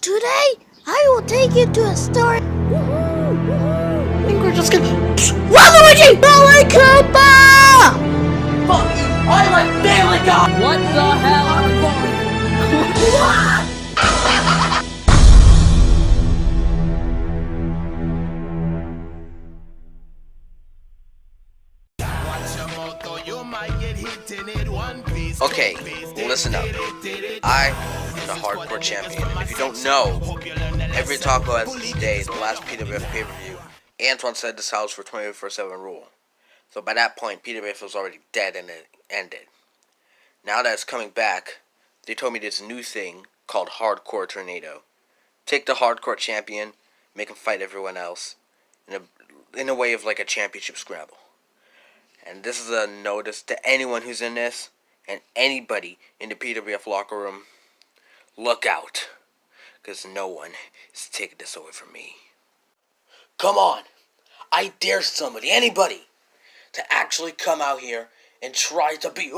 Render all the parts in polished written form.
Today, I will take you to a story. I think we're just gonna Run, Luigi! Billy Cooper! fuck you! I like Family Guy! What the hell? Okay, listen up. I am the hardcore champion. And if you don't know, every taco has this day, the last PWF pay-per-view, Antoine said this house for 24/7 rule. So by that point, PWF was already dead and it ended. Now that it's coming back, they told me there's a new thing called Hardcore Tornado. Take the hardcore champion, make him fight everyone else, in a way of like a championship scramble. And this is a notice to anyone who's in this, and anybody in the PWF locker room, look out, because no one is taking this away from me. Come on, I dare somebody, anybody, to actually come out here and try to be...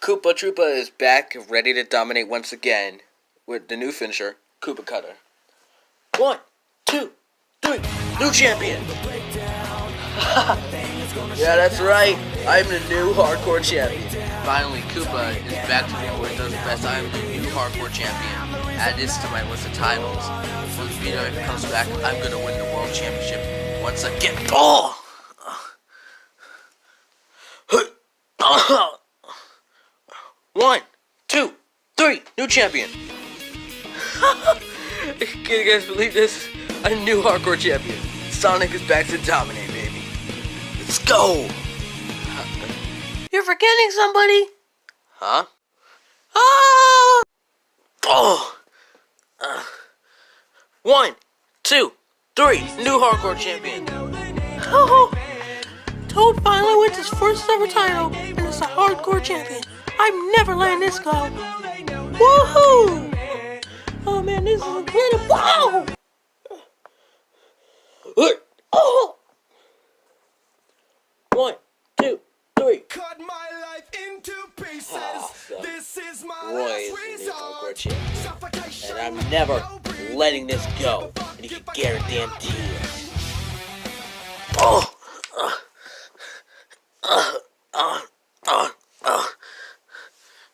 Koopa Troopa is back, ready to dominate once again, with the new finisher, Koopa Cutter. 1, 2, 3, new champion! Yeah, that's right. I'm the new hardcore champion. Finally, Koopa is back to doing what he does best. I'm the new hardcore champion. Add this to my list of titles. When the PWF comes back, I'm gonna win the world championship once again. Oh! 1, 2, 3, new champion. Can you guys believe this? I'm the new hardcore champion. Sonic is back to dominate, baby. Let's go! You're forgetting somebody? Huh? Ah! Oh! 1, 2, 3, new hardcore champion. Oh, Toad finally wins his first ever title and is a hardcore champion. I'm never letting this go. Woohoo! Oh man, this is incredible! Wow! Oh! 1, 2, 3. Cut my life into pieces. Oh, This is my Roy last is the new hardcore resort. champion. Suffocation, And I'm never no breathing. letting this go. And you can guarantee it. Oh!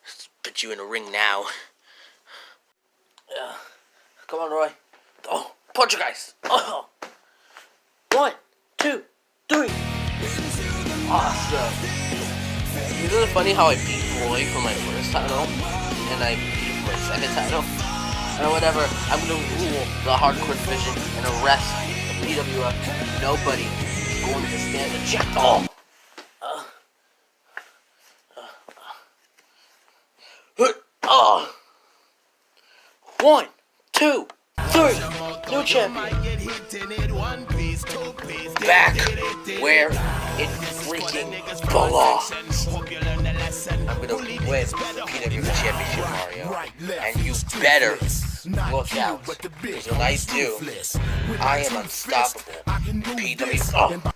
Let's put you in a ring now. Come on, Roy. Oh, punch you guys. Oh. 1, 2, 3. Awesome. Isn't it funny how I beat Roy for my first title, and I beat him for my second title? Or whatever, I'm gonna rule the hardcore division and arrest the PWF. Nobody is going to stand a chance. Oh! 1, 2, 3, new champion. Back where it freaking belongs. I'm gonna win the PWF Championship, Mario. And you better look out. Because when I do, I am unstoppable. PWF.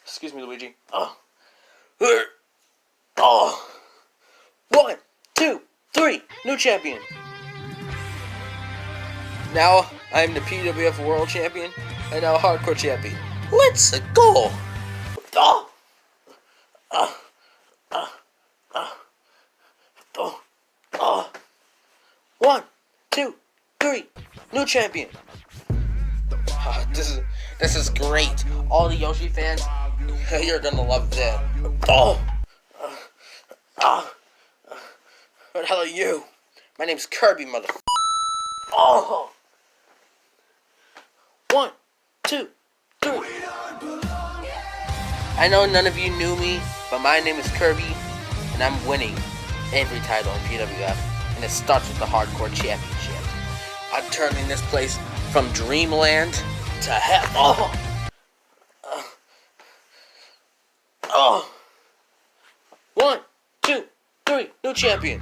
Excuse me, Luigi. 1, 2, 3, new champion. Now I'm the PWF World Champion and now Hardcore Champion. Let's go! 1, 2, 3, new champion. This is great. All the Yoshi fans, you're gonna love this. What the hell are you? My name's Kirby, mother. 1, 2, 3. I know none of you knew me, but my name is Kirby, and I'm winning every title in PWF, and it starts with the Hardcore Championship. I'm turning this place from dreamland to hell. 1, 2, 3, new champion.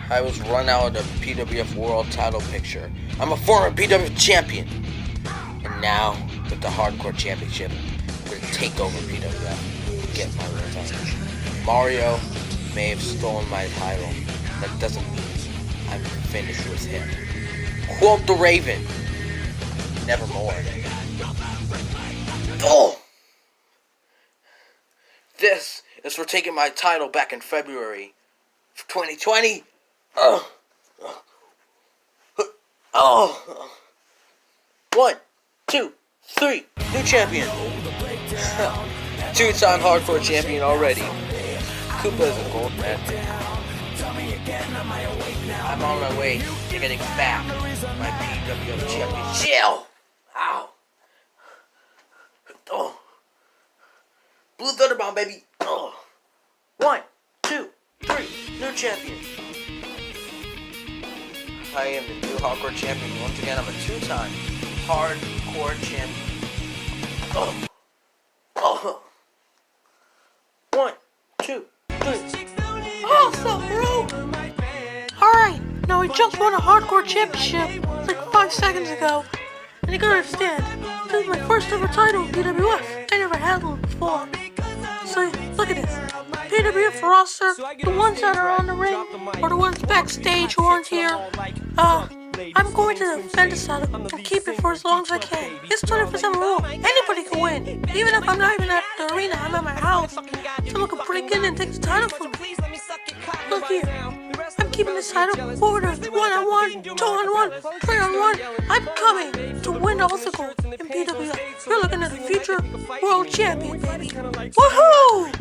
I was run out of the PWF World title picture. I'm a former PWF champion. And now, with the Hardcore Championship, I'm going to take over PWF and get my revenge. Mario, may have stolen my title. That doesn't mean I'm finished with him. Quote the Raven. Nevermore. Oh! This is for taking my title back in February of 2020. Oh! 1, 2, 3. New champion. Two-time hardcore champion already. Koopa is a gold medal. I'm on my way to getting back my PWF champion. Chill! Ow! Oh! Blue Thunderbomb, baby! Oh! 1, 2, 3. New champion. I am the new hardcore champion. Once again, I'm a two-time hardcore champion. Oh! Oh! 1, 2, 3. Awesome, bro! Alright, now I just won a hardcore championship like 5 seconds ago. And you gotta understand, this is my first ever title in PWF. I never had one before. So, look at this. PWF roster, the ones that are on the ring, or the ones backstage who aren't here. I'm going to defend this title and keep it for as long as I can. It's 24/7 rule. Anybody can win. Even if I'm not even at the arena, I'm at my house. Someone can break in and take the title from me. Look here. I'm keeping this title for the 1-on-1, 2-on-1, 3-on-1. I'm coming to win all the gold in PWF. You're looking at the future world champion, baby. Woohoo!